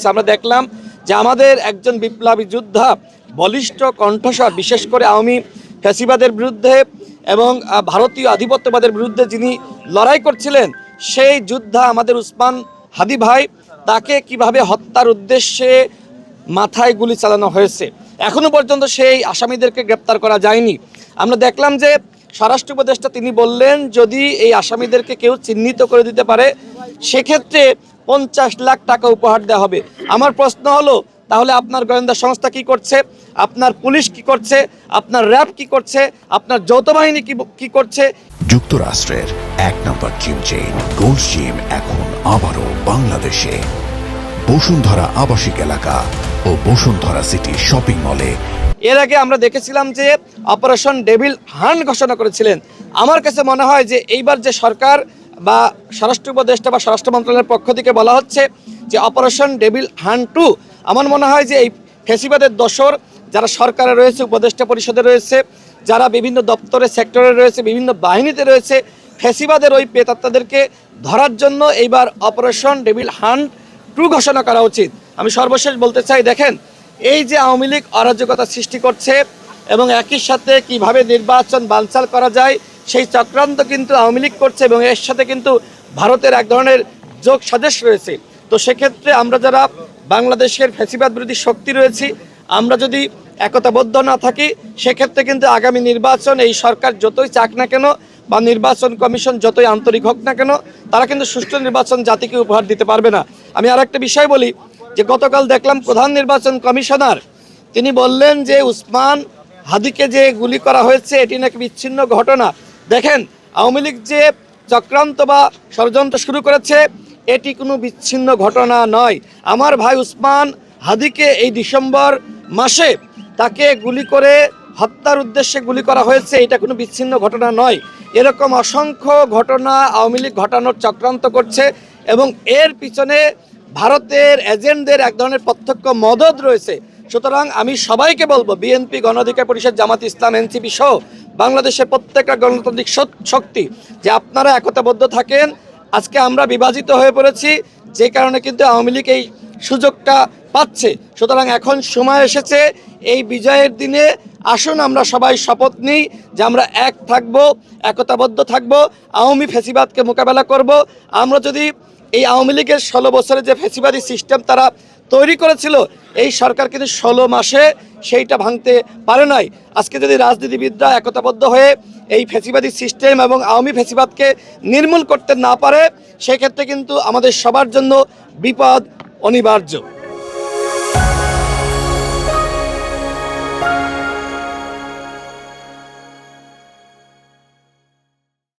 হয়েছে। আমরা দেখলাম যে আমাদের একজন বিপ্লবী যোদ্ধা বলিষ্ঠ কণ্ঠস্বর, বিশেষ করে আওয়ামী ফ্যাসিবাদের বিরুদ্ধে এবং ভারতীয় আধিপত্যবাদের বিরুদ্ধে যিনি লড়াই করছিলেন, সেই যোদ্ধা আমাদের উসমান হাদি ভাই, তাকে কিভাবে হত্যার উদ্দেশ্যে মাথায় গুলি চালানো হয়েছে, এখনো পর্যন্ত সেই আসামিদেরকে গ্রেপ্তার করা যায়নি। আমরা দেখলাম যে স্বরাষ্ট্র উপদেষ্টা তিনি বললেন যদি এই আসামিদেরকে কেউ চিহ্নিত করে দিতে পারে সেক্ষেত্রে 50 লাখ টাকা উপহার দেওয়া হবে। আমার প্রশ্ন হলো, তাহলে আপনার গোয়েন্দা সংস্থা কি করছে, আপনার পুলিশ কি করছে, আপনার র্যাব কি করছে, আপনার যৌথ বাহিনী কি করছে? যুক্তরাষ্ট্রের 1 নম্বর জিম চেইন গোল্ড জিম এখন আবারও বাংলাদেশে বসুন্ধরা আবাসিক এলাকা ও বসুন্ধরা সিটি শপিং মলে। এর আগে আমরা দেখেছিলাম যে অপারেশন ডেভিল হান্ট ঘোষণা করেছিলেন। আমার কাছে মনে হয় যে এইবার যে সরকার বা স্বরাষ্ট্র উপদেষ্টা বা স্বরাষ্ট্র মন্ত্রণালয়ের পক্ষ থেকে বলা হচ্ছে যে অপারেশন ডেভিল হান্ট 2, আমার মনে হয় যে এই ফ্যাসিবাদের দোসর যারা সরকারে রয়েছে, উপদেষ্টা পরিষদে রয়েছে, যারা বিভিন্ন দপ্তরে সেক্টরে রয়েছে, বিভিন্ন বাহিনীতে রয়েছে, ফ্যাসিবাদের ওই প্রেতাত্মাদেরকে ধরার জন্য এইবার অপারেশন ডেভিল হান্ট 2 ঘোষণা করা উচিত। আমি সর্বশেষ বলতে চাই, দেখেন এই যে আওয়ামী লীগ অরাজকতা সৃষ্টি করছে এবং একই সাথে কিভাবে নির্বাচন বানচাল করা যায় সেই চক্রান্ত কিন্তু আওয়ামী লীগ করছে এবং এর সাথে কিন্তু ভারতের এক ধরনের যোগ সাজেশ রয়েছে। তো সেক্ষেত্রে আমরা যারা বাংলাদেশের ফ্যাসিবাদ বিরোধী শক্তি রয়েছি, আমরা যদি একতাবদ্ধ না থাকি সেক্ষেত্রে কিন্তু আগামী নির্বাচন এই সরকার যতই চাক না কেন বা নির্বাচন কমিশন যতই আন্তরিক হোক না কেন, তারা কিন্তু সুষ্ঠু নির্বাচন জাতিকে উপহার দিতে পারবে না। আমি আর একটা বিষয় বলি যে গতকাল দেখলাম প্রধান নির্বাচন কমিশনার তিনি বললেন যে উসমান হাদিকে যে গুলি করা হয়েছে এটি নাকি বিচ্ছিন্ন ঘটনা। দেখেন, আওয়ামী লীগ যে চক্রান্ত বা ষড়যন্ত্র শুরু করেছে এটি কোনো বিচ্ছিন্ন ঘটনা নয়। আমার ভাই উসমান হাদিকে এই ডিসেম্বর মাসে তাকে গুলি করে হত্যার উদ্দেশ্যে গুলি করা হয়েছে, এটা কোনো বিচ্ছিন্ন ঘটনা নয়। এরকম অসংখ্য ঘটনা আওয়ামী লীগ ঘটানোর চক্রান্ত করছে এবং এর পিছনে ভারতের এজেন্টদের এক ধরনের প্রত্যক্ষ মদদ রয়েছে। সুতরাং আমি সবাইকে বলবো, বিএনপি, গণ অধিকার পরিষদ, জামাত ইসলাম, এনসিপি সহ বাংলাদেশের প্রত্যেকটা গণতান্ত্রিক শক্তি যে আপনারা একতাবদ্ধ থাকেন। আজকে আমরা বিভাজিত হয়ে পড়েছি, যে কারণে কিন্তু আওয়ামী লীগ এই সুযোগটা পাচ্ছে। সুতরাং এখন সময় এসেছে, এই বিজয়ের দিনে আসুন আমরা সবাই শপথ নিই যে আমরা এক থাকবো, একতাবদ্ধ থাকবো, আওয়ামী ফ্যাসিবাদকে মোকাবেলা করব। আমরা যদি এই আওয়ামী লীগের 16 বছরে যে ফ্যাসিবাদী সিস্টেম তারা তৈরি করেছিল, এই সরকার কিন্তু 16 মাসে সেইটা ভাঙতে পারে নাই। আজকে যদি রাজনীতিবিদরা একতাবদ্ধ হয়ে এই ফ্যাসিবাদী সিস্টেম এবং আওয়ামী ফ্যাসিবাদকে নির্মূল করতে না পারে সেক্ষেত্রে কিন্তু আমাদের সবার জন্য বিপদ অনিবার্য।